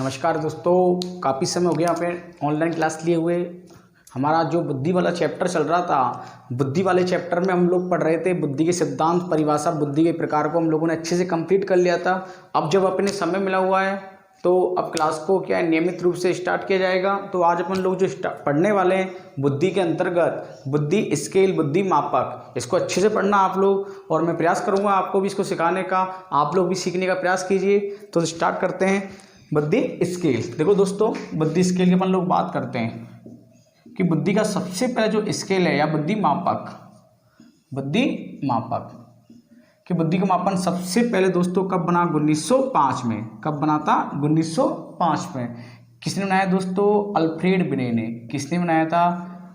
नमस्कार दोस्तों, काफ़ी समय हो गया पे ऑनलाइन क्लास लिए हुए। हमारा जो बुद्धि वाला चैप्टर चल रहा था, बुद्धि वाले चैप्टर में हम लोग पढ़ रहे थे बुद्धि के सिद्धांत, परिभाषा, बुद्धि के प्रकार को हम लोगों ने अच्छे से कंप्लीट कर लिया था। अब जब अपने समय मिला हुआ है तो अब क्लास को क्या है नियमित रूप से स्टार्ट किया जाएगा। तो आज अपन लोग जो पढ़ने वाले हैं बुद्धि के अंतर्गत बुद्धि स्केल, बुद्धि मापक, इसको अच्छे से पढ़ना आप लोग, और मैं प्रयास करूँगा आपको भी इसको सिखाने का, आप लोग भी सीखने का प्रयास कीजिए। तो स्टार्ट करते हैं बुद्धि स्केल। देखो दोस्तों, बुद्धि स्केल की अपन लोग बात करते हैं कि बुद्धि का सबसे पहले जो स्केल है या बुद्धि मापक कि बुद्धि का मापन सबसे पहले दोस्तों कब बना? 1905 में। कब बना था? 1905 में। किसने बनाया दोस्तों? अल्फ्रेड बिने ने। किसने बनाया था?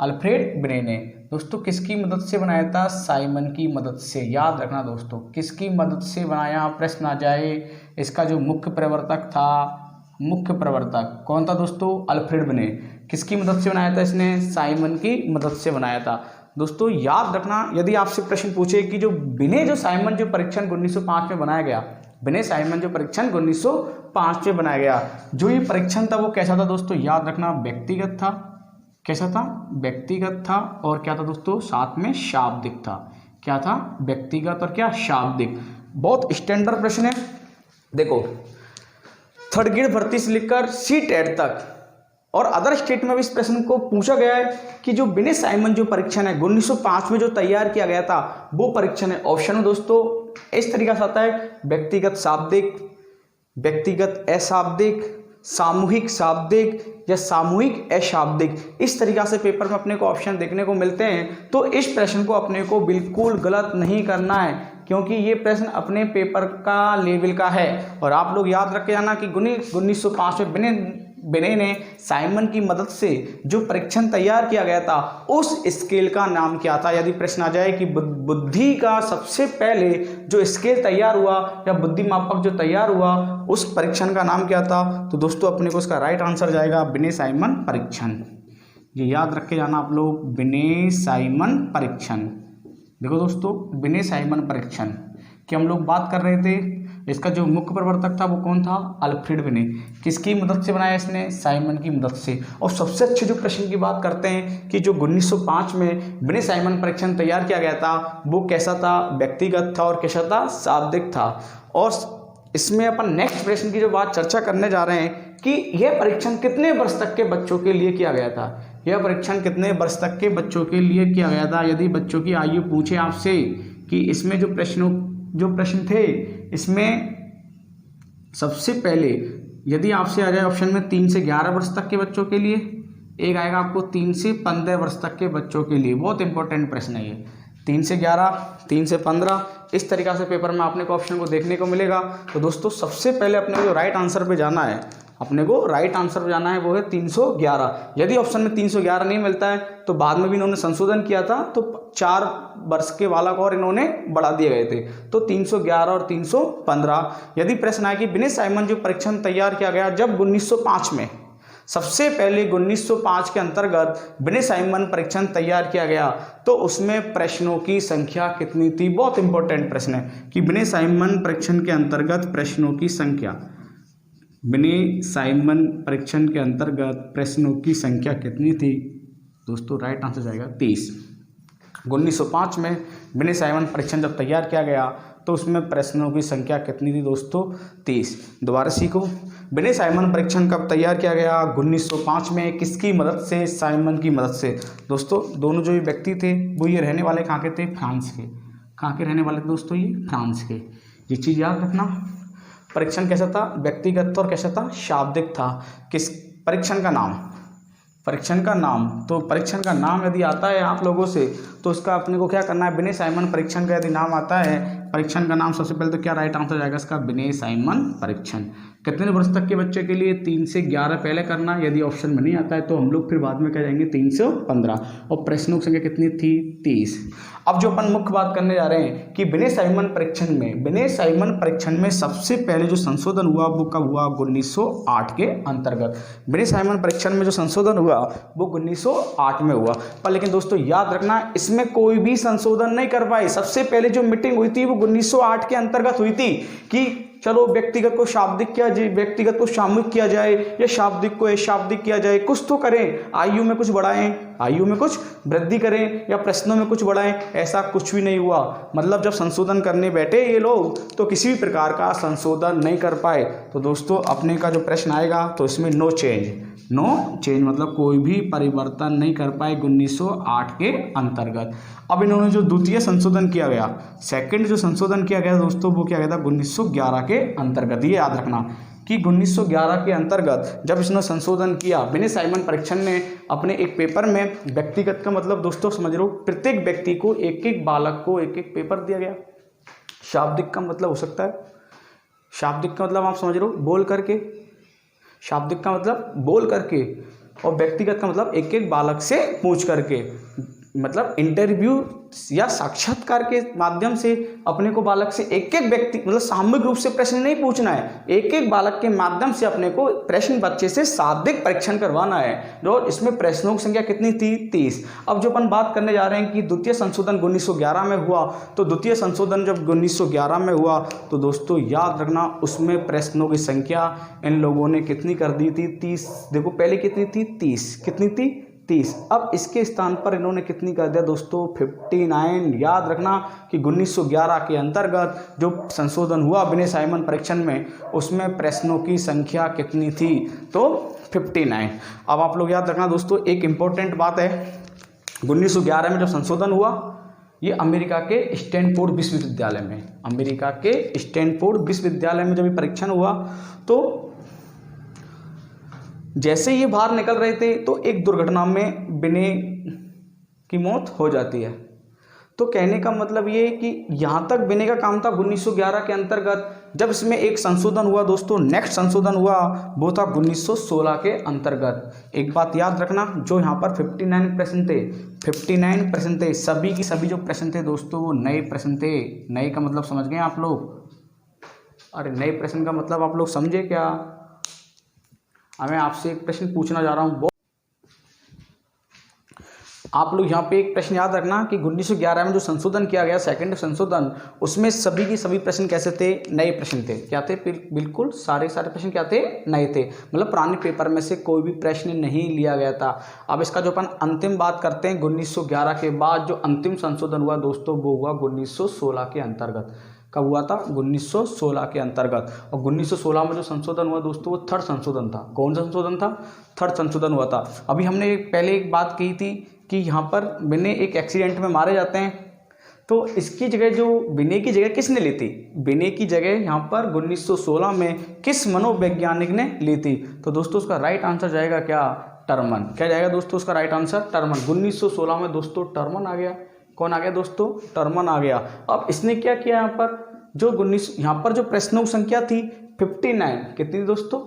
अल्फ्रेड बिने ने। दोस्तों किसकी मदद से बनाया था? साइमन की मदद से। याद रखना दोस्तों, किसकी मदद से बनाया? प्रश्न आ जाए। इसका जो मुख्य प्रवर्तक था, मुख्य प्रवर्तक कौन था दोस्तों? अल्फ्रेड बिने। किसकी मदद से बनाया था इसने? साइमन की मदद से बनाया था। दोस्तों याद रखना, यदि आपसे प्रश्न पूछे कि जो बिने जो साइमन जो परीक्षण 1905 में बनाया गया, बिने साइमन जो परीक्षण 1905 में बनाया गया, जो ये परीक्षण था वो कैसा था दोस्तों? याद रखना, व्यक्तिगत था। कैसा था? व्यक्तिगत था। और क्या था दोस्तों? साथ में शाब्दिक था। क्या था? व्यक्तिगत और क्या? शाब्दिक। बहुत स्टैंडर्ड प्रश्न है। देखो, थर्ड ग्रेड भर्ती से लेकर सी-टेट तक और अदर स्टेट में भी इस प्रश्न को पूछा गया है कि जो बिने साइमन जो परीक्षण है 1905 में जो तैयार किया गया था वो परीक्षण है। ऑप्शन में दोस्तों इस तरीके से आता है: व्यक्तिगत शाब्दिक, व्यक्तिगत अशाब्दिक, सामूहिक शाब्दिक या सामूहिक अशाब्दिक। इस तरीका से पेपर में अपने को ऑप्शन देखने को मिलते हैं। तो इस प्रश्न को अपने को बिल्कुल गलत नहीं करना है, क्योंकि ये प्रश्न अपने पेपर का लेवल का है। और आप लोग याद रख के जाना कि 1905 में बिने ने साइमन की मदद से जो परीक्षण तैयार किया गया था उस स्केल का नाम क्या था। यदि प्रश्न आ जाए कि बुद्धि का सबसे पहले जो स्केल तैयार हुआ या बुद्धि मापक जो तैयार हुआ उस परीक्षण का नाम क्या था, तो दोस्तों अपने को इसका राइट आंसर जाएगा बिने साइमन परीक्षण। ये याद रख के जाना आप लोग, बिने साइमन परीक्षण। देखो दोस्तों, बिने साइमन परीक्षण की हम लोग बात कर रहे थे। इसका जो मुख्य प्रवर्तक था वो कौन था? अल्फ्रेड बिने। किसकी मदद से बनाया इसने? साइमन की मदद से। और सबसे अच्छे जो प्रश्न की बात करते हैं कि जो 1905 में बिने साइमन परीक्षण तैयार किया गया था वो कैसा था? व्यक्तिगत था। और कैसा था? शाब्दिक था। और इसमें अपन नेक्स्ट प्रश्न की जो बात चर्चा करने जा रहे हैं कि यह परीक्षण कितने वर्ष तक के बच्चों के लिए किया गया था। यह परीक्षण कितने वर्ष तक के बच्चों के लिए किया गया था। यदि बच्चों की आयु पूछे आपसे कि इसमें जो प्रश्न थे, इसमें सबसे पहले यदि आपसे आ जाए ऑप्शन में 3 से 11 वर्ष तक के बच्चों के लिए, एक आएगा आपको 3 से 15 वर्ष तक के बच्चों के लिए। बहुत इंपॉर्टेंट प्रश्न है ये। 3 से 11, 3 से 15, इस तरीक़ा से पेपर में आपने को ऑप्शन को देखने को मिलेगा। तो दोस्तों सबसे पहले अपने को राइट आंसर पे जाना है, अपने को राइट आंसर पे जाना है, वो है 311। यदि ऑप्शन में 311 नहीं मिलता है तो बाद में भी इन्होंने संशोधन किया था, तो 4 वर्ष के बालक और इन्होंने बढ़ा दिए गए थे, तो 311 और 315। यदि प्रश्न आए कि बिने साइमन जो परीक्षण तैयार किया गया जब 1905 में, सबसे पहले 1905 के अंतर्गत बिने साइमन परीक्षण तैयार किया गया, तो उसमें प्रश्नों की संख्या कितनी थी? बहुत इंपॉर्टेंट प्रश्न है कि बिने साइमन परीक्षण के अंतर्गत प्रश्नों की संख्या, बिने साइमन परीक्षण के अंतर्गत प्रश्नों की संख्या कितनी थी? दोस्तों राइट आंसर जाएगा 30। 1905 में बिने साइमन परीक्षण जब तैयार किया गया तो उसमें प्रश्नों की संख्या कितनी थी दोस्तों? 30। दोबारा सीखो, बिने साइमन परीक्षण कब तैयार किया गया? 1905 में। किसकी मदद से? साइमन की मदद से। दोस्तों दोनों जो ये व्यक्ति थे वो ये रहने वाले कहाँ के थे? फ्रांस के। कहाँ के रहने वाले थे दोस्तों? ये फ्रांस के। ये चीज़ याद रखना। परीक्षण कैसा था? व्यक्तिगत था। और कैसा था? शाब्दिक था। किस परीक्षण का नाम? परीक्षण का नाम, तो परीक्षण का नाम यदि आता है आप लोगों से तो उसका अपने को क्या करना है? बिने साइमन परीक्षण का यदि नाम आता है, परीक्षण का नाम, सबसे पहले तो क्या राइट आंसर जाएगा इसका? बिने साइमन परीक्षण। कितने वर्ष तक के बच्चे के लिए? 3 से 11 पहले करना। यदि ऑप्शन में नहीं आता है तो हम लोग फिर बाद में क्या जाएंगे? 3 से 15। और प्रश्नों की संख्या कितनी थी? 30। अब जो अपन मुख्य बात करने जा रहे हैं कि बिने साइमन परीक्षण में सबसे पहले जो संशोधन हुआ वो कब हुआ? 1908 के अंतर्गत। बिने साइमन परीक्षण में जो संशोधन हुआ वो 1908 में हुआ। पर लेकिन दोस्तों याद रखना, इसमें कोई भी संशोधन नहीं कर पाए। सबसे पहले जो मीटिंग हुई थी वो 1908 के अंतर्गत हुई थी कि चलो व्यक्तिगत को शाब्दिक किया जाए, व्यक्तिगत को सामूहिक किया जाए, या शाब्दिक को अशाब्दिक किया जाए, कुछ तो करें। आयु में कुछ बढ़ाएं, आयु में कुछ वृद्धि करें, या प्रश्नों में कुछ बढ़ाएं, ऐसा कुछ भी नहीं हुआ। मतलब जब संशोधन करने बैठे ये लोग तो किसी भी प्रकार का संशोधन नहीं कर पाए। तो दोस्तों अपने का जो प्रश्न आएगा तो इसमें नो चेंज, नो चेंज मतलब कोई भी परिवर्तन नहीं कर पाए 1908 के अंतर्गत। अब इन्होंने जो द्वितीय संशोधन किया गया, सेकंड जो संशोधन किया गया दोस्तों, वो किया गया था 1911 के अंतर्गत। ये याद रखना कि 1911 के अंतर्गत जब इसने संशोधन किया, बिने साइमन परीक्षण ने अपने एक पेपर में, व्यक्तिगत का मतलब दोस्तों समझ लो प्रत्येक व्यक्ति को, एक एक बालक को एक एक पेपर दिया गया। शाब्दिक का मतलब हो सकता है, शाब्दिक का मतलब आप समझ लो बोल करके, शाब्दिक का मतलब बोल करके, और व्यक्तिगत का मतलब एक एक बालक से पूछ करके, मतलब इंटरव्यू या साक्षात्कार के माध्यम से अपने को बालक से एक एक व्यक्ति, मतलब सामूहिक रूप से प्रश्न नहीं पूछना है, एक एक बालक के माध्यम से अपने को प्रश्न बच्चे से शाब्दिक परीक्षण करवाना है। और इसमें प्रश्नों की संख्या कितनी थी? 30। अब जो अपन बात करने जा रहे हैं कि द्वितीय संशोधन 1911 में हुआ, तो द्वितीय संशोधन जब 1911 में हुआ तो दोस्तों याद रखना उसमें प्रश्नों की संख्या इन लोगों ने कितनी कर दी थी? 30। देखो पहले कितनी थी? 30। कितनी थी? 30। अब इसके स्थान पर इन्होंने कितनी कर दिया दोस्तों? 59। याद रखना कि 1911 के अंतर्गत जो संशोधन हुआ बिने साइमन परीक्षण में, उसमें प्रश्नों की संख्या कितनी थी? तो 59। अब आप लोग याद रखना दोस्तों एक इम्पोर्टेंट बात है, 1911 में जो संशोधन हुआ ये अमेरिका के स्टैनफोर्ड विश्वविद्यालय में, अमेरिका के स्टैनफोर्ड विश्वविद्यालय में जब ये परीक्षण हुआ तो जैसे ये बाहर निकल रहे थे तो एक दुर्घटना में बिने की मौत हो जाती है। तो कहने का मतलब ये कि यहाँ तक बिने का काम था 1911 के अंतर्गत। जब इसमें एक संशोधन हुआ दोस्तों, नेक्स्ट संशोधन हुआ वो था 1916 के अंतर्गत। एक बात याद रखना, जो यहाँ पर 59 प्रश्न थे, 59 प्रश्न थे, सभी की सभी जो प्रश्न थे दोस्तों वो नए प्रश्न थे। नए का मतलब समझ गए आप लोग? अरे नए प्रश्न का मतलब आप लोग समझे क्या? मैं आपसे एक प्रश्न पूछना जा रहा हूँ, आप लोग यहाँ पे एक प्रश्न याद रखना कि 1911 में जो संशोधन किया गया, सेकंड संशोधन, उसमें सभी की सभी प्रश्न कैसे थे? नए प्रश्न थे। क्या थे? बिल्कुल सारे प्रश्न क्या थे? नए थे। मतलब पुराने पेपर में से कोई भी प्रश्न नहीं लिया गया था। अब इसका जो अपन अंतिम बात करते हैं, 1911 के बाद जो अंतिम संशोधन हुआ दोस्तों वो हुआ 1916 के अंतर्गत। कब हुआ था? 1916 के अंतर्गत। और 1916 में जो संशोधन हुआ दोस्तों वो थर्ड संशोधन था। कौन सा संशोधन था? थर्ड संशोधन हुआ था। अभी हमने पहले एक बात कही थी कि यहाँ पर बिने एक एक्सीडेंट में मारे जाते हैं, तो इसकी जगह जो बिने की जगह किसने ली थी? बिने की जगह यहाँ पर 1916 में किस मनोवैज्ञानिक ने ली थी? तो दोस्तों उसका राइट आंसर जाएगा क्या? टर्मन। क्या जाएगा दोस्तों उसका राइट आंसर? टर्मन। 1916 में दोस्तों टर्मन आ गया। कौन आ गया दोस्तों? टर्मन आ गया। अब इसने क्या किया यहाँ पर, जो यहाँ पर जो प्रश्नों की संख्या थी 59, कितनी दोस्तों?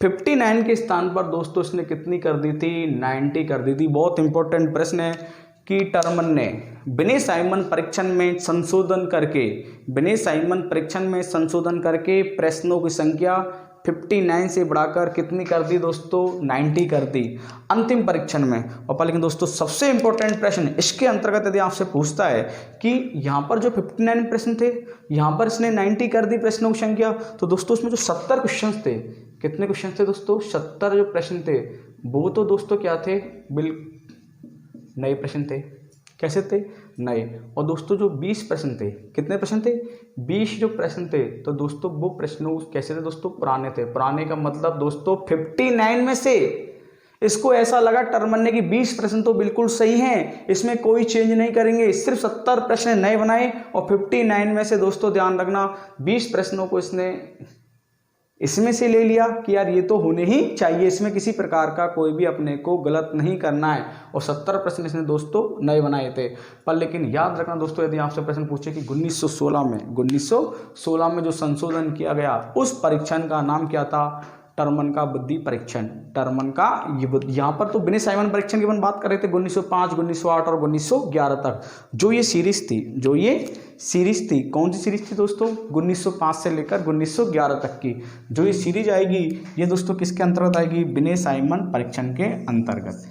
59 के स्थान पर दोस्तों इसने कितनी कर दी थी? 90 कर दी थी। बहुत इंपॉर्टेंट प्रश्न है कि टर्मन ने बिने साइमन परीक्षण में संशोधन करके, बिने साइमन परीक्षण में संशोधन करके प्रश्नों की संख्या 59 से बढ़ाकर कितनी कर दी दोस्तों? 90 कर दी अंतिम परीक्षण में। और लेकिन दोस्तों सबसे इंपॉर्टेंट प्रश्न इसके अंतर्गत यदि आपसे पूछता है कि यहाँ पर जो 59 प्रश्न थे, यहाँ पर इसने 90 कर दी प्रश्नों की संख्या, तो दोस्तों उसमें जो 70 क्वेश्चन थे, कितने क्वेश्चन थे दोस्तों? 70 जो प्रश्न थे वो तो दोस्तों क्या थे? नए प्रश्न थे। कैसे थे? नए। और दोस्तों जो 20 प्रश्न थे, कितने प्रश्न थे? 20 जो प्रश्न थे, तो दोस्तों वो प्रश्न कैसे थे दोस्तों? पुराने थे। पुराने का मतलब दोस्तों 59 में से इसको ऐसा लगा टर्मन ने कि 20 प्रश्न तो बिल्कुल सही हैं, इसमें कोई चेंज नहीं करेंगे, सिर्फ 70 प्रश्न नए बनाए। और 59 में से दोस्तों ध्यान रखना 20 प्रश्नों को इसने इसमें से ले लिया कि यार ये तो होने ही चाहिए, इसमें किसी प्रकार का कोई भी अपने को गलत नहीं करना है। और 70 प्रश्न इसने दोस्तों नए बनाए थे। पर लेकिन याद रखना दोस्तों, यदि आपसे प्रश्न पूछे कि 1916 में जो संशोधन किया गया उस परीक्षण का नाम क्या था? टर्मन का बुद्धि परीक्षण। टर्मन का यहाँ पर तो बिने साइमन परीक्षण की अपन बात कर रहे थे 1905, 1908 और 1911 तक। जो ये सीरीज थी, कौन सी सीरीज थी दोस्तों? 1905 से लेकर 1911 तक की जो ये सीरीज आएगी, ये दोस्तों किसके अंतर्गत आएगी? बिने साइमन परीक्षण के अंतर्गत।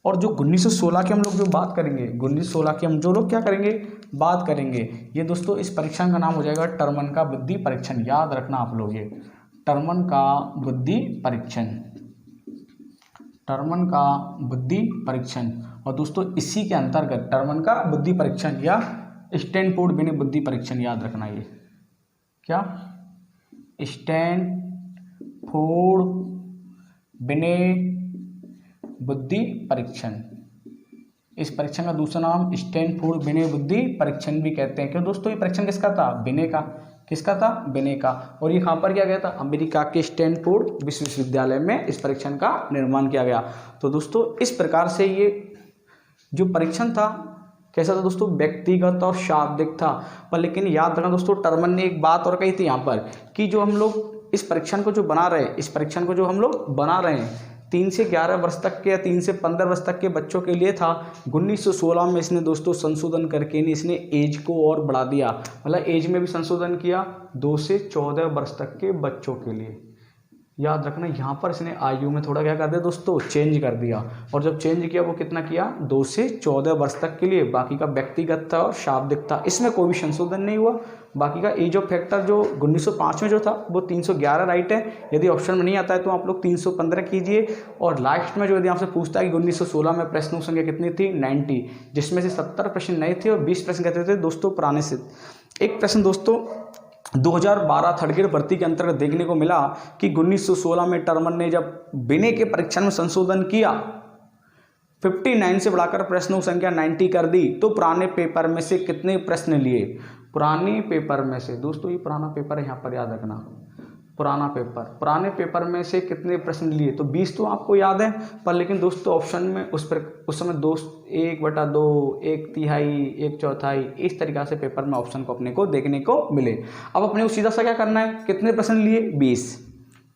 और जो 1916 की हम लोग जो बात करेंगे, 1916 की हम जो लोग क्या करेंगे? बात करेंगे। ये दोस्तों इस परीक्षण का नाम हो जाएगा टर्मन का बुद्धि परीक्षण। याद रखना आप लोग ये टर्मन का बुद्धि परीक्षण, टर्मन का बुद्धि परीक्षण। और दोस्तों इसी के अंतर्गत टर्मन का बुद्धि परीक्षण या स्टैनफोर्ड बिने बुद्धि परीक्षण, याद रखना ये क्या, स्टैनफोर्ड बिने बुद्धि परीक्षण। इस परीक्षण का दूसरा नाम स्टैनफोर्ड बिने बुद्धि परीक्षण भी कहते हैं। क्यों दोस्तों, ये परीक्षण किसका था, बिने का। किसका था, बिने का। और ये कहाँ पर किया गया था, अमेरिका के स्टैनफोर्ड विश्वविद्यालय में इस परीक्षण का निर्माण किया गया। तो दोस्तों इस प्रकार से ये जो परीक्षण था कैसा था दोस्तों, व्यक्तिगत और शाब्दिक था। पर लेकिन याद रखना दोस्तों, टर्मन ने एक बात और कही थी यहाँ पर कि जो हम लोग इस परीक्षण को जो बना रहे हैं, इस परीक्षण को जो हम लोग बना रहे हैं 3 से 11 वर्ष तक के या 3 से 15 वर्ष तक के बच्चों के लिए था। 1916 में इसने दोस्तों संशोधन करके इसने एज को और बढ़ा दिया, मतलब एज में भी संशोधन किया 2 से 14 वर्ष तक के बच्चों के लिए। याद रखना यहाँ पर इसने आयु में थोड़ा क्या कर दिया दोस्तों, चेंज कर दिया। और जब चेंज किया वो कितना किया, 2 से 14 वर्ष तक के लिए। बाकी का व्यक्तिगत था और शाब्दिक था, इसमें कोई भी संशोधन नहीं हुआ। बाकी का एज ऑफ फैक्टर जो 1905 में जो था वो 311 राइट है। यदि ऑप्शन में नहीं आता है तो आप लोग 315 कीजिए। और लास्ट में जो यदि आपसे पूछता है कि 1916 में प्रश्नों की संख्या कितनी थी, 90, जिसमें से 70 प्रश्न नए थे और 20 प्रश्न कहते थे दोस्तों पुराने से। एक प्रश्न दोस्तों 2012 थर्ड ग्रेड भर्ती के अंतर्गत देखने को मिला कि 1916 में टर्मन ने जब बिने के परीक्षण में संशोधन किया, 59 से बढ़ाकर प्रश्नों की संख्या 90 कर दी, तो पुराने पेपर में से कितने प्रश्न लिए। पुराने पेपर में से दोस्तों, ये पुराना पेपर है यहाँ पर याद रखना, पुराने पेपर में से कितने प्रश्न लिए। तो 20 तो आपको याद है, पर लेकिन दोस्तों ऑप्शन में उस समय दोस्त 1/2, 1/3, 1/4 इस तरीक़ा से पेपर में ऑप्शन को अपने को देखने को मिले। अब अपने को सीधा सा क्या करना है, कितने प्रश्न लिए, 20।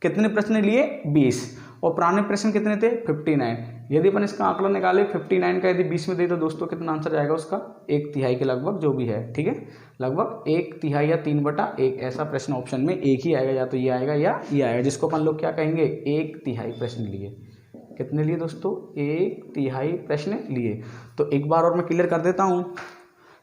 कितने प्रश्न लिए, 20। और पुराने प्रश्न कितने थे, 59। यदि अपन इसका आंकड़ा निकाले 59 का यदि 20 में दे तो दोस्तों कितना आंसर जाएगा उसका, 1/3 के लगभग जो भी है, ठीक है, लगभग 1/3 या 3/1 ऐसा प्रश्न ऑप्शन में एक ही आएगा, या तो ये आएगा या ये आएगा, जिसको अपन लोग क्या कहेंगे, 1/3 प्रश्न लिए। कितने लिए दोस्तों, 1/3 प्रश्न लिए। तो एक बार और मैं क्लियर कर देता हूँ,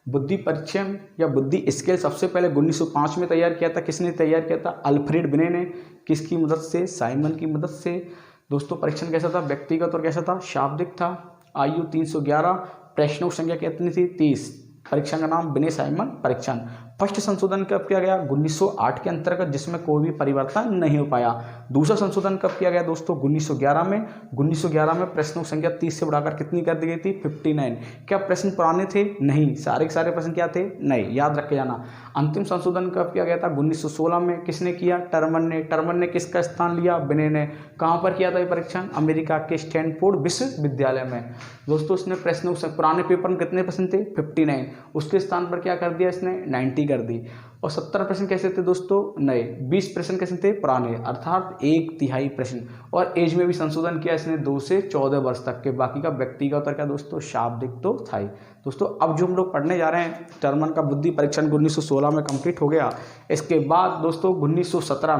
बुद्धि परीक्षण या बुद्धि स्केल सबसे पहले 1905 में तैयार किया था। किसने तैयार किया था, अल्फ्रेड बिने ने। किसकी मदद से, साइमन की मदद से। दोस्तों परीक्षण कैसा था, व्यक्तिगत और कैसा था, शाब्दिक था। आयु 311, प्रश्नों की संख्या कितनी थी, 30। परीक्षण का नाम बिने साइमन परीक्षण। फर्स्ट संशोधन कब किया गया, 1908 के अंतर्गत, जिसमें कोई भी परिवर्तन नहीं हो पाया। दूसरा संशोधन कब किया गया दोस्तों, 1911 में। 1911 में प्रश्नों की संख्या 30 से बढ़ाकर कितनी कर दी गई थी, 59। क्या प्रश्न पुराने थे, नहीं, सारे के सारे प्रश्न क्या थे, नहीं, याद रख के जाना। अंतिम संशोधन कब किया गया था, 1916 में। किसने किया, टर्मन ने। टर्मन ने किसका स्थान लिया, बिने ने। कहाँ पर किया था ये परीक्षण, अमेरिका के स्टैनफोर्ड विश्वविद्यालय में। दोस्तों इसने प्रश्नों पुराने पेपर में कितने प्रश्न थे, 59। उसके स्थान पर क्या कर दिया इसने, 90 कर दी। और 70 प्रश्न कैसे थे दोस्तों, नए। 20 प्रश्न कैसे थे, पुराने, अर्थात 1/3 प्रश्न। और एज में भी संशोधन किया इसने 2 से 14 वर्ष तक के। बाकी का व्यक्तिगत और क्या दोस्तों, शाब्दिक तो था ही। दोस्तों अब जो हम लोग पढ़ने जा रहे हैं, टर्मन का बुद्धि परीक्षण 1916 में कंप्लीट हो गया। इसके बाद दोस्तों 1917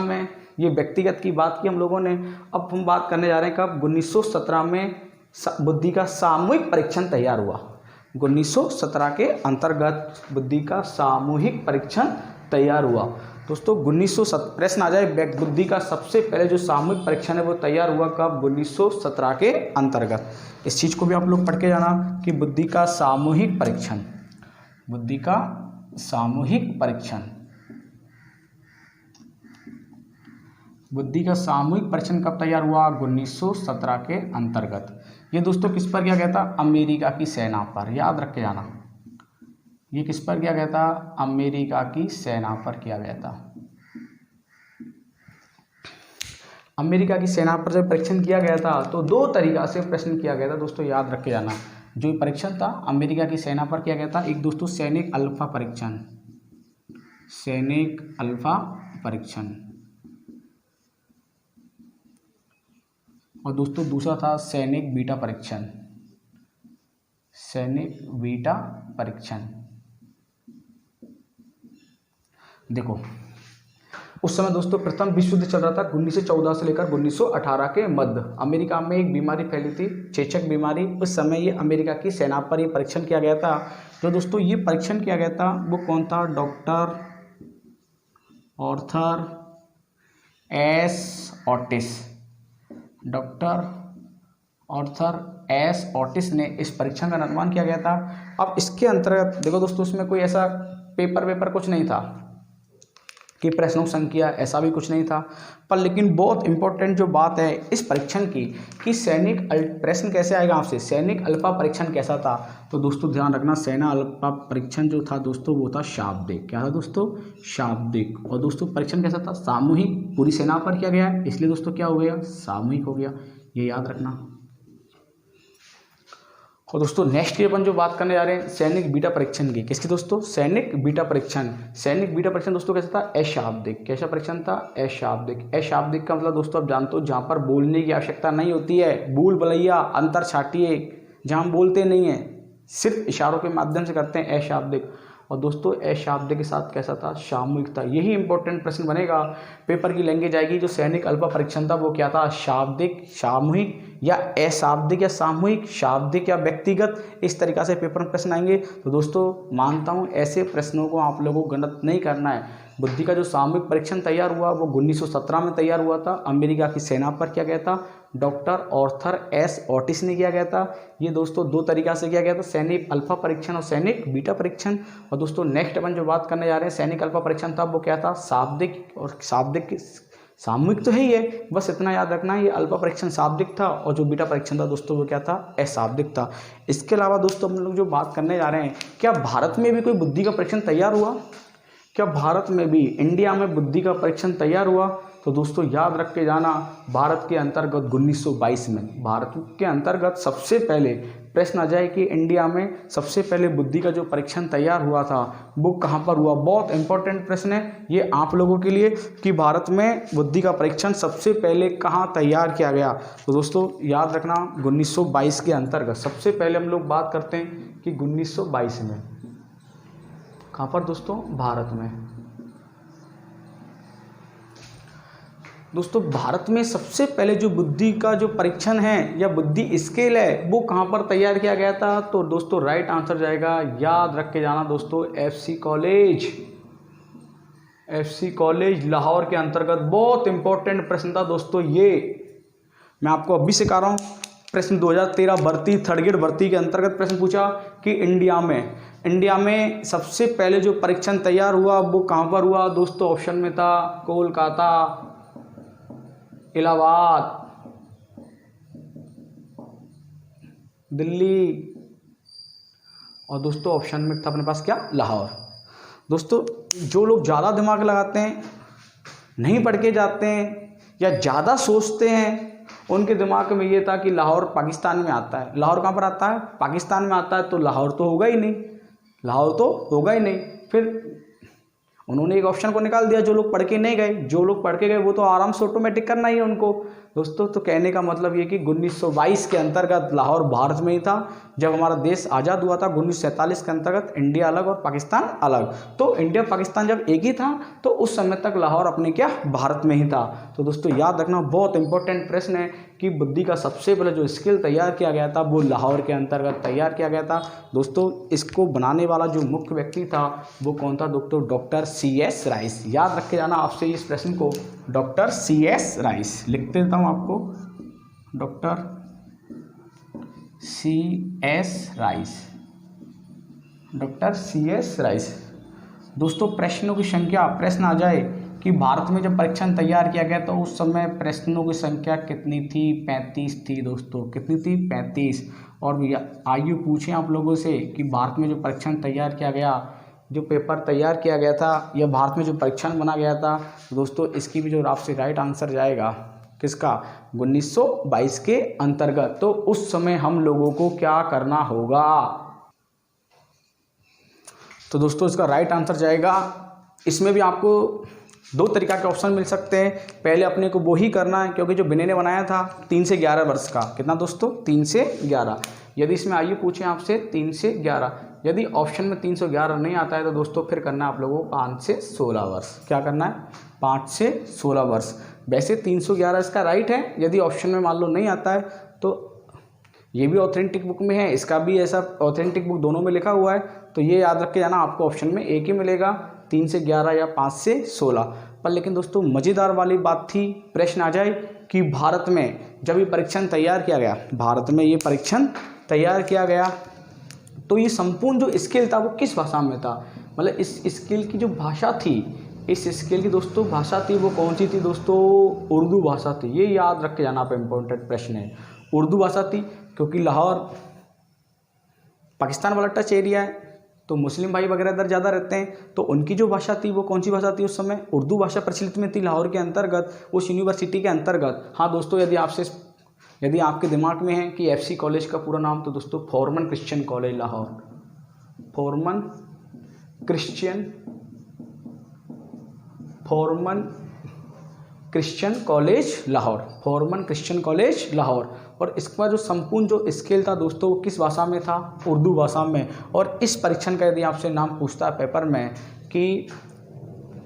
में ये व्यक्तिगत की बात की हम लोगों ने। अब हम बात करने जा रहे हैं कब, 1917 में बुद्धि का सामूहिक परीक्षण तैयार हुआ। 1917 के अंतर्गत बुद्धि का सामूहिक परीक्षण तैयार हुआ। दोस्तों 1917 प्रश्न आ जाए, बुद्धि का सबसे पहले जो सामूहिक परीक्षण है वो तैयार हुआ कब, 1917 के अंतर्गत। इस चीज़ को भी आप लोग पढ़ के जाना कि बुद्धि का सामूहिक परीक्षण, बुद्धि का सामूहिक परीक्षण, बुद्धि का सामूहिक परीक्षण कब तैयार हुआ, 1917 के अंतर्गत। ये दोस्तों किस पर किया गया था, अमेरिका की सेना पर, याद रख के जाना। ये किस पर किया गया था, अमेरिका की सेना पर किया गया था। अमेरिका की सेना पर जब परीक्षण किया गया था तो 2 तरीका से प्रश्न किया गया था दोस्तों, याद रख के जाना। जो परीक्षण था अमेरिका की सेना पर किया गया था, एक दोस्तों सैनिक अल्फा परीक्षण, सैनिक अल्फा परीक्षण, और दोस्तों दूसरा था सैनिक बीटा परीक्षण, सैनिक बीटा परीक्षण। देखो उस समय दोस्तों प्रथम विश्व युद्ध चल रहा था 1914 से लेकर 1918 के मध्य। अमेरिका में एक बीमारी फैली थी, चेचक बीमारी। उस समय ये अमेरिका की सेना पर ये परीक्षण किया गया था। जो दोस्तों ये परीक्षण किया गया था वो कौन था? Doctor Arthur S Ottis. Doctor Arthur S Ottis ने इस परीक्षण का निर्माण किया गया था। अब इसके अंतर्गत देखो दोस्तों, इसमें कोई ऐसा पेपर कुछ नहीं था कि प्रश्नों की संख्या, ऐसा भी कुछ नहीं था। पर लेकिन बहुत इंपॉर्टेंट जो बात है इस परीक्षण की कि सैनिक प्रश्न कैसे आएगा आपसे, सैनिक अल्पा परीक्षण कैसा था? तो दोस्तों ध्यान रखना, सैना अल्पा परीक्षण जो था दोस्तों वो था शाब्दिक। क्या था दोस्तों? शाब्दिक। और दोस्तों परीक्षण कैसा था? सामूहिक, पूरी सेना पर किया गया, इसलिए दोस्तों क्या हो गया? सामूहिक हो गया, ये याद रखना। और दोस्तों नेक्स्ट अपन जो बात करने जा रहे हैं सैनिक बीटा परीक्षण की। किसकी दोस्तों? सैनिक बीटा परीक्षण। सैनिक बीटा परीक्षण दोस्तों कैसा था? अशाब्दिक। कैसा परीक्षण था? अशाब्दिक। अशाब्दिक का मतलब दोस्तों आप जानते हो जहाँ पर बोलने की आवश्यकता नहीं होती है, भूल भुलैया अंतर छाटिए, जहाँ हम बोलते नहीं है, सिर्फ इशारों के माध्यम से करते हैं, अशाब्दिक। और दोस्तों अशाब्दिक के साथ कैसा था? सामूहिक था। यही इंपॉर्टेंट प्रश्न बनेगा, पेपर की लैंग्वेज आएगी। जो सैनिक अल्पा परीक्षण था वो क्या था? शाब्दिक, सामूहिक या अशाब्दिक या सामूहिक, शाब्दिक या व्यक्तिगत, इस तरीक़ा से पेपर में प्रश्न आएंगे। तो दोस्तों मानता हूँ ऐसे प्रश्नों को आप लोगों को गलत नहीं करना है। बुद्धि का जो सामूहिक परीक्षण तैयार हुआ वो 1917 में तैयार हुआ था, अमेरिका की सेना पर किया गया था, डॉक्टर आर्थर एस ऑटिस ने किया गया था। ये दोस्तों दो तरीक़ा से किया गया था, सैनिक अल्फा परीक्षण और सैनिक बीटा परीक्षण। और दोस्तों नेक्स्ट अपन जो बात करने जा रहे हैं सैनिक अल्फा परीक्षण था वो क्या था? शाब्दिक। और शाब्दिक सामूहिक तो है ही है, बस इतना याद रखना है, ये अल्फा परीक्षण शाब्दिक था और जो बीटा परीक्षण था दोस्तों वो क्या था? अशाब्दिक था। इसके अलावा दोस्तों हम लोग जो बात करने जा रहे हैं, क्या भारत में भी कोई बुद्धि का परीक्षण तैयार हुआ? क्या भारत में भी, इंडिया में बुद्धि का परीक्षण तैयार हुआ? तो दोस्तों याद रख के जाना, भारत के अंतर्गत 1922 में, भारत के अंतर्गत सबसे पहले प्रश्न आ जाए कि इंडिया में सबसे पहले बुद्धि का जो परीक्षण तैयार हुआ था वो कहाँ पर हुआ? बहुत इंपॉर्टेंट प्रश्न है ये आप लोगों के लिए कि भारत में बुद्धि का परीक्षण सबसे पहले कहाँ तैयार किया गया। तो दोस्तों याद रखना 1922 के अंतर्गत सबसे पहले हम लोग बात करते हैं कि 1922 में कहाँ पर दोस्तों? भारत में। दोस्तों भारत में सबसे पहले जो बुद्धि का जो परीक्षण है या बुद्धि स्केल है वो कहाँ पर तैयार किया गया था? तो दोस्तों राइट आंसर जाएगा, याद रख के जाना दोस्तों, FC college. FC college Lahore के अंतर्गत। बहुत इंपॉर्टेंट प्रश्न था दोस्तों ये, मैं आपको अभी सिखा रहा हूँ। प्रश्न 2013 भर्ती, थर्ड ग्रेड भर्ती के अंतर्गत प्रश्न पूछा कि इंडिया में सबसे पहले जो परीक्षण तैयार हुआ वो कहाँ पर हुआ? दोस्तों ऑप्शन में था कोलकाता, इलाहाबाद, दिल्ली, और दोस्तों ऑप्शन में था अपने पास क्या? लाहौर। दोस्तों जो लोग ज़्यादा दिमाग लगाते हैं, नहीं पढ़ के जाते हैं या ज़्यादा सोचते हैं, उनके दिमाग में ये था कि लाहौर पाकिस्तान में आता है। लाहौर कहाँ पर आता है? पाकिस्तान में आता है, तो लाहौर तो होगा ही नहीं, लाहौर तो होगा ही नहीं। फिर उन्होंने एक ऑप्शन को निकाल दिया, जो लोग पढ़ के नहीं गए, जो लोग पढ़ के गए वो तो आराम से ऑटोमेटिक करना ही है उनको दोस्तों। तो कहने का मतलब ये कि 1922 के अंतर्गत लाहौर भारत में ही था। जब हमारा देश आज़ाद हुआ था 1947 के अंतर्गत इंडिया अलग और पाकिस्तान अलग, तो इंडिया पाकिस्तान जब एक ही था तो उस समय तक लाहौर अपने क्या? भारत में ही था। तो दोस्तों याद रखना, बहुत इंपॉर्टेंट प्रश्न है कि बुद्धि का सबसे पहले जो स्किल तैयार किया गया था वो लाहौर के अंतर्गत तैयार किया गया था दोस्तों। इसको बनाने वाला जो मुख्य व्यक्ति था वो कौन था दोस्तों? Doctor CS rice. याद रख के जाना आपसे इस प्रश्न को, डॉक्टर CS राइस। लिख देता हूँ आपको, doctor CS rice, doctor CS rice. दोस्तों प्रश्नों की संख्या, प्रश्न आ जाए कि भारत में जब परीक्षण तैयार किया गया तो उस समय प्रश्नों की संख्या कितनी थी? 35 थी दोस्तों। कितनी थी? 35। और आइए पूछें आप लोगों से कि भारत में जो परीक्षण तैयार किया गया, जो पेपर तैयार किया गया था या भारत में जो परीक्षण बना गया था दोस्तों, इसकी भी जो आपसे राइट आंसर जाएगा किसका? 1922 के अंतर्गत। तो उस समय हम लोगों को क्या करना होगा? तो दोस्तों इसका राइट आंसर जाएगा, इसमें भी आपको दो तरीका के ऑप्शन मिल सकते हैं। पहले अपने को वो ही करना है क्योंकि जो विनय ने बनाया था 3 से 11 वर्ष का, कितना दोस्तों? 3 से 11। यदि इसमें आयु पूछें आपसे 3 से 11, यदि ऑप्शन में 311 नहीं आता है तो दोस्तों फिर करना है आप लोगों को 5 से 16 वर्ष। क्या करना है? 5 से 16 वर्ष। वैसे 311 इसका राइट है, यदि ऑप्शन में मान लो नहीं आता है तो ये भी ऑथेंटिक बुक में है, इसका भी ऐसा ऑथेंटिक बुक दोनों में लिखा हुआ है, तो ये याद रख के जाना, आपको ऑप्शन में एक ही मिलेगा, 3 से 11 या 5 से 16। पर लेकिन दोस्तों मज़ेदार वाली बात थी, प्रश्न आ जाए कि भारत में जब ये परीक्षण तैयार किया गया, भारत में ये परीक्षण तैयार किया गया तो ये संपूर्ण जो स्केल था वो किस भाषा में था? मतलब इस स्केल की जो भाषा थी, इस स्केल की दोस्तों भाषा थी वो कौन सी थी दोस्तों? उर्दू भाषा थी। ये याद रख के जाना आप, इम्पोर्टेंट प्रश्न है। उर्दू भाषा थी क्योंकि लाहौर पाकिस्तान वाला टच एरिया है, तो मुस्लिम भाई वगैरह इधर ज़्यादा रहते हैं, तो उनकी जो भाषा थी वो कौन सी भाषा थी उस समय? उर्दू भाषा प्रचलित में थी लाहौर के अंतर्गत, उस यूनिवर्सिटी के अंतर्गत। हाँ दोस्तों, यदि आपके दिमाग में है कि FC कॉलेज का पूरा नाम, तो दोस्तों Foreman Christian college Lahore, Foreman Christian college Lahore, Foreman Christian college Lahore. और इसका जो संपूर्ण जो स्केल था दोस्तों वो किस भाषा में था? उर्दू भाषा में। और इस परीक्षण का यदि आपसे नाम पूछता है पेपर में कि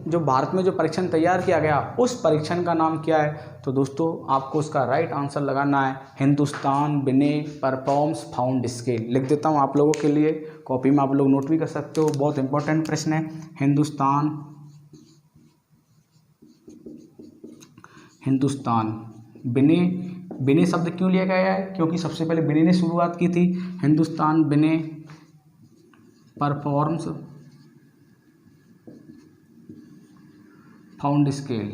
जो भारत में जो परीक्षण तैयार किया गया उस परीक्षण का नाम क्या है, तो दोस्तों आपको उसका राइट आंसर लगाना है हिंदुस्तान बिने परफॉर्म्स फाउंड स्केल। लिख देता हूँ आप लोगों के लिए, कॉपी में आप लोग नोट भी कर सकते हो, बहुत इंपॉर्टेंट प्रश्न है। हिंदुस्तान बिने शब्द क्यों लिया गया है? क्योंकि सबसे पहले बिने ने शुरुआत की थी। हिंदुस्तान बिने परफॉर्म्स फाउंड स्केल।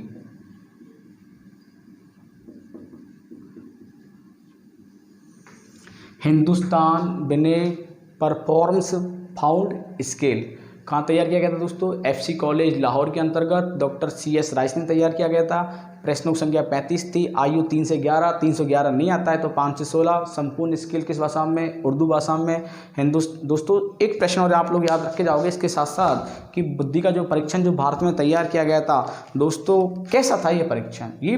हिंदुस्तान बिने परफॉर्म्स फाउंड स्केल कहाँ तैयार किया गया था दोस्तों? FC कॉलेज लाहौर के अंतर्गत डॉक्टर CS राइस ने तैयार किया गया था। प्रश्नों की संख्या 35 थी। आयु 3 से 11, 311 नहीं आता है तो 5 से 16। संपूर्ण स्केल किस भाषा में? उर्दू भाषा में। दोस्तों एक प्रश्न और आप लोग याद रख के जाओगे इसके साथ साथ कि बुद्धि का जो परीक्षण जो भारत में तैयार किया गया था दोस्तों, कैसा था ये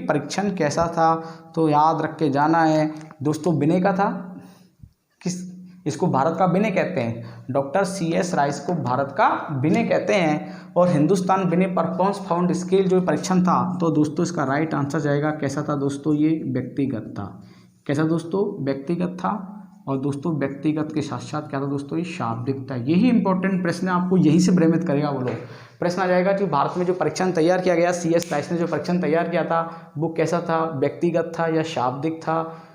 परीक्षण कैसा था? तो याद रख के जाना है दोस्तों, बिने का था। इसको भारत का बिने कहते हैं, डॉक्टर CS राइस को भारत का बिने कहते हैं। और हिंदुस्तान बिने परफॉर्मेंस फाउंड स्केल जो परीक्षण था, तो दोस्तों इसका राइट आंसर जाएगा, कैसा था दोस्तों? ये व्यक्तिगत था। कैसा दोस्तों? व्यक्तिगत था। और दोस्तों व्यक्तिगत के साथ साथ क्या था दोस्तों? ये शाब्दिक था। यही इंपॉर्टेंट प्रश्न है, आपको यहीं से भ्रमित करेगा वो लोग। प्रश्न आ जाएगा कि भारत में जो परीक्षण तैयार किया गया, CS राइस ने जो परीक्षण तैयार किया था वो कैसा था? व्यक्तिगत था या शाब्दिक था?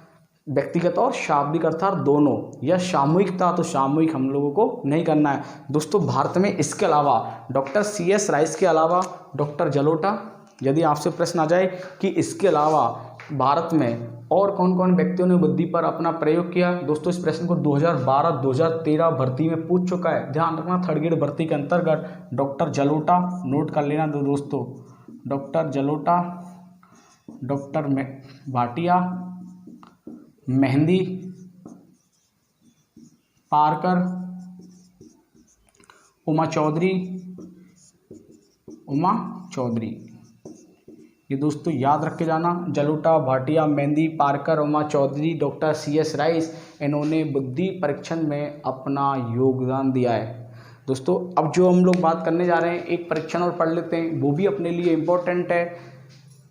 व्यक्तिगत और शाब्दिक अर्थात दोनों। या सामूहिक था, तो सामूहिक हम लोगों को नहीं करना है दोस्तों। भारत में इसके अलावा डॉक्टर CS राइस के अलावा डॉक्टर जलोटा, यदि आपसे प्रश्न आ जाए कि इसके अलावा भारत में और कौन कौन व्यक्तियों ने बुद्धि पर अपना प्रयोग किया, दोस्तों इस प्रश्न को 2012-2013 भर्ती में पूछ चुका है। ध्यान रखना, 3rd ग्रेड भर्ती के अंतर्गत डॉक्टर जलोटा, नोट कर लेना दोस्तों, doctor Jalota, doctor Bhatia, Mehndi, Parker, Uma Chaudhary, ये दोस्तों याद रख के जाना। Jalota, Bhatia, Mehndi, Parker, Uma Chaudhary, doctor CS Rice, इन्होंने बुद्धि परीक्षण में अपना योगदान दिया है। दोस्तों अब जो हम लोग बात करने जा रहे हैं, एक परीक्षण और पढ़ लेते हैं, वो भी अपने लिए इम्पोर्टेंट है।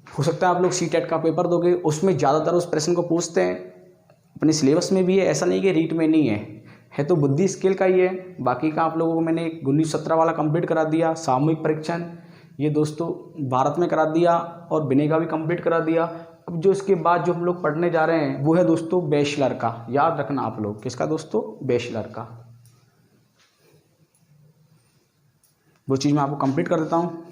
हो सकता है आप लोग CTET का पेपर दोगे, उसमें ज़्यादातर उस प्रश्न को पूछते हैं। अपने सिलेबस में भी है, ऐसा नहीं कि रीट में नहीं है तो बुद्धि स्केल का ही है। बाकी का आप लोगों को मैंने 1917 वाला कंप्लीट करा दिया। सामूहिक परीक्षण ये दोस्तों भारत में करा दिया और बिने का भी कंप्लीट करा दिया। अब जो इसके बाद जो हम लोग पढ़ने जा रहे हैं वो है दोस्तों बैचलर का। याद रखना आप लोग, किसका दोस्तों? बैचलर का। वो चीज़ मैं आपको कंप्लीट कर देता हूँ।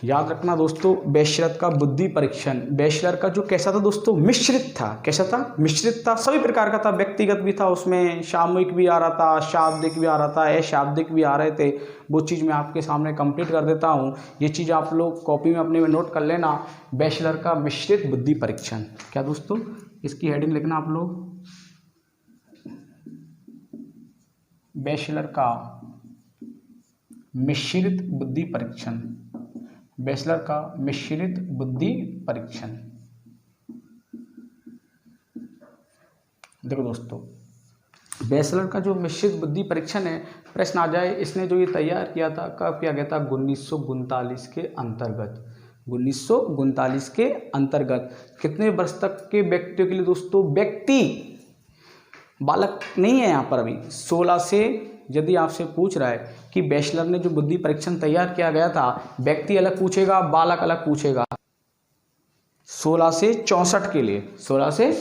याद रखना दोस्तों, बैचलर का बुद्धि परीक्षण, बैचलर का जो कैसा था दोस्तों? मिश्रित था। कैसा था? मिश्रित था, सभी प्रकार का था। व्यक्तिगत भी था, उसमें सामूहिक भी आ रहा था, शाब्दिक भी आ रहा था, अशाब्दिक भी आ रहे थे। वो चीज़ मैं आपके सामने कंप्लीट कर देता हूँ। ये चीज़ आप लोग कॉपी में अपने में नोट कर लेना। बैचलर का मिश्रित बुद्धि परीक्षण, क्या दोस्तों? इसकी हेडिंग लिखना आप लोग, बैचलर का मिश्रित बुद्धि परीक्षण, बैचलर का मिश्रित बुद्धि परीक्षण। देखो दोस्तों, बैचलर का जो मिश्रित बुद्धि परीक्षण है, प्रश्न आ जाए इसने जो ये तैयार किया था, कब किया गया था? 1939 के अंतर्गत। 1939 के अंतर्गत। कितने वर्ष तक के व्यक्तियों के लिए दोस्तों? व्यक्ति, बालक नहीं है यहाँ पर अभी। 16 से, यदि आपसे पूछ रहा है कि बैचलर ने जो बुद्धि परीक्षण तैयार किया गया था, व्यक्ति अलग पूछेगा, बालक अलग पूछेगा। 16 से 64 के लिए, 16 से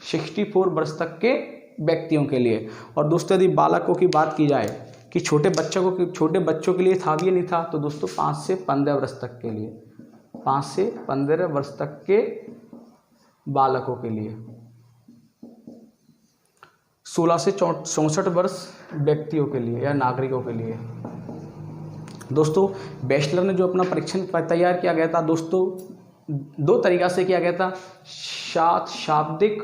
64 वर्ष तक के व्यक्तियों के लिए। और दोस्तों यदि बालकों की बात की जाए कि छोटे बच्चों के लिए था भी नहीं था, तो दोस्तों 5 से 15 वर्ष तक के लिए, 5 से 15 वर्ष तक के बालकों के लिए, 16 से 64 वर्ष व्यक्तियों के लिए या नागरिकों के लिए। दोस्तों बैचलर ने जो अपना परीक्षण तैयार किया गया था दोस्तों, 2 तरीका से किया गया था। 7 शाब्दिक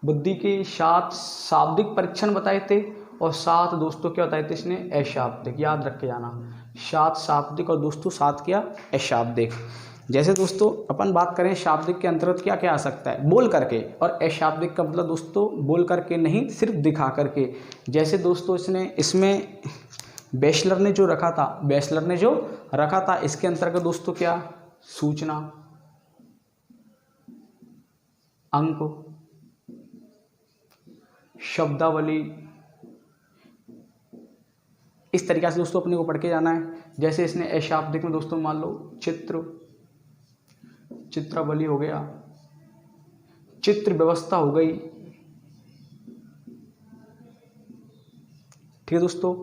बुद्धि के 7 शाब्दिक परीक्षण बताए थे, और 7 दोस्तों क्या बताए थे इसने? अशाब्दिक। याद रख के जाना, 7 शाब्दिक और दोस्तों 7 क्या? अशाब्दिक। जैसे दोस्तों अपन बात करें शाब्दिक के अंतर्गत क्या क्या आ सकता है? बोल करके। और अशाब्दिक का मतलब दोस्तों बोल करके नहीं, सिर्फ दिखा करके। जैसे दोस्तों इसमें बैचलर ने जो रखा था, इसके अंतर्गत दोस्तों क्या? सूचना, अंक, शब्दावली, इस तरीक़ा से दोस्तों अपने को पढ़ के जाना है। जैसे इसने अशाब्दिक में दोस्तों मान लो चित्रावली हो गया, चित्र व्यवस्था हो गई। ठीक है दोस्तों।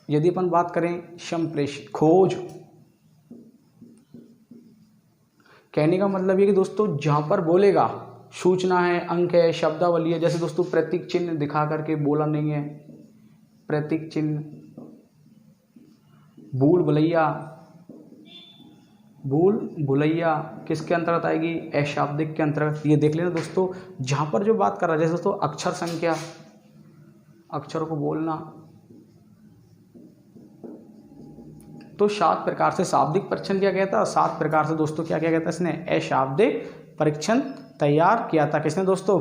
यदि अपन बात करें संप्रेषित, खोज, कहने का मतलब ये कि दोस्तों जहां पर बोलेगा सूचना है, अंक है, शब्दावली है। जैसे दोस्तों प्रतीक चिन्ह दिखा करके बोला नहीं है, प्रतीक चिन्ह, भूल भुलैया किसके अंतर्गत आएगी? अशाब्दिक के अंतर्गत। ये देख लेना दोस्तों, जहां पर जो बात कर रहा है, जैसे दोस्तों अक्षर संख्या, अक्षरों को बोलना। तो 7 प्रकार से शाब्दिक परीक्षण किया गया था, 7 प्रकार से दोस्तों क्या किया गया था? इसने अशाब्दिक परीक्षण तैयार किया था। किसने दोस्तों?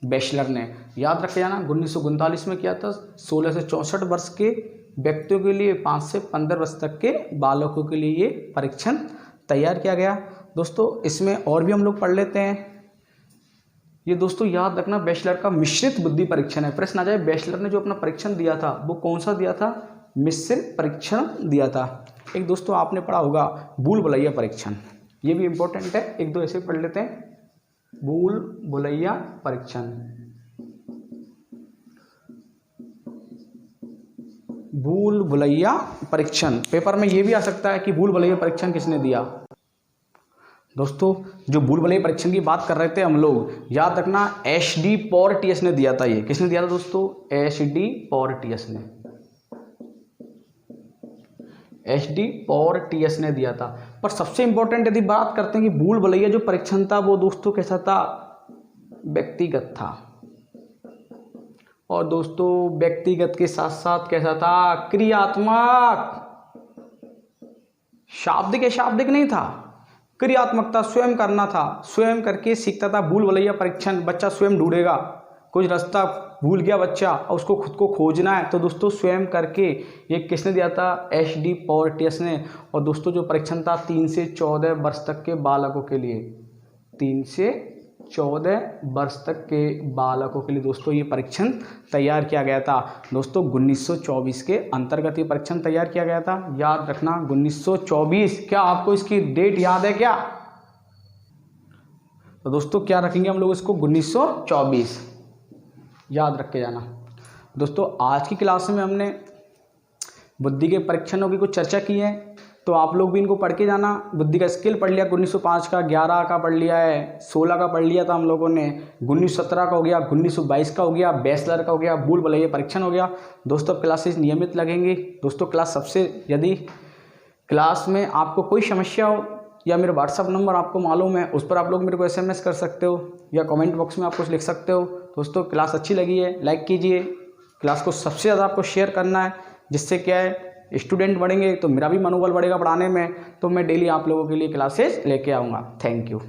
बैचलर ने। याद रखे जाना, 1939 में किया था। 16 से 64 वर्ष के व्यक्तियों के लिए, 5 से 15 वर्ष तक के बालकों के लिए ये परीक्षण तैयार किया गया। दोस्तों इसमें और भी हम लोग पढ़ लेते हैं। ये दोस्तों याद रखना, बैचलर का मिश्रित बुद्धि परीक्षण है। प्रश्न आ जाए बैचलर ने जो अपना परीक्षण दिया था वो कौन सा दिया था? मिश्रित परीक्षण दिया था। एक दोस्तों आपने पढ़ा होगा भूल भुलैया परीक्षण, ये भी इंपॉर्टेंट है। 1-2 ऐसे पढ़ लेते हैं। भूल भुलैया परीक्षण, भूल भुलैया परीक्षण। पेपर में ये भी आ सकता है कि भूल भुलैया परीक्षण किसने दिया। दोस्तों जो भूल भुलैया परीक्षण की बात कर रहे थे हम लोग, याद रखना HD पॉर्टियस ने दिया था। ये किसने दिया था दोस्तों? HD पॉर्टियस ने, HD पॉर्टियस ने दिया था। पर सबसे इंपॉर्टेंट यदि बात करते हैं कि भूल भुलैया जो परीक्षण था वो दोस्तों कैसा था? व्यक्तिगत था। और दोस्तों व्यक्तिगत के साथ साथ कैसा था? क्रियात्मक। शाब्दिक अशाब्दिक नहीं था, क्रियात्मकता, स्वयं करना था, स्वयं करके सीखता था। भूल भुलैया परीक्षण बच्चा स्वयं ढूंढेगा, कुछ रास्ता भूल गया बच्चा और उसको खुद को खोजना है, तो दोस्तों स्वयं करके। ये किसने दिया था? HD पॉर्टियस ने। और दोस्तों जो परीक्षण था 3 से 14 वर्ष तक के बालकों के लिए, 3 से 14 वर्ष तक के बालकों के लिए दोस्तों ये परीक्षण तैयार किया गया था। दोस्तों 1924 के अंतर्गत ये परीक्षण तैयार किया गया था। याद रखना 1924। क्या आपको इसकी डेट याद है क्या? तो दोस्तों क्या रखेंगे हम लोग इसको? 1924 याद रख के जाना। दोस्तों आज की क्लास में हमने बुद्धि के परीक्षणों की कुछ चर्चा की है, तो आप लोग भी इनको पढ़ के जाना। बुद्धि का स्केल पढ़ लिया 1905 का, 11 का पढ़ लिया है, 16 का पढ़ लिया था हम लोगों ने, 1917 का हो गया, 1922 का हो गया, बैचलर का हो गया, भूल भुलैया परीक्षण हो गया। दोस्तों क्लासेस नियमित लगेंगी। दोस्तों क्लास सबसे, यदि क्लास में आपको कोई समस्या हो या मेरा व्हाट्सअप नंबर आपको मालूम है, उस पर आप लोग मेरे को SMS कर सकते हो या कमेंट बॉक्स में आप कुछ लिख सकते हो। दोस्तों क्लास अच्छी लगी है लाइक कीजिए, क्लास को सबसे ज़्यादा आपको शेयर करना है, जिससे क्या है स्टूडेंट बढ़ेंगे तो मेरा भी मनोबल बढ़ेगा पढ़ाने में। तो मैं डेली आप लोगों के लिए क्लासेस लेके आऊँगा। Thank you.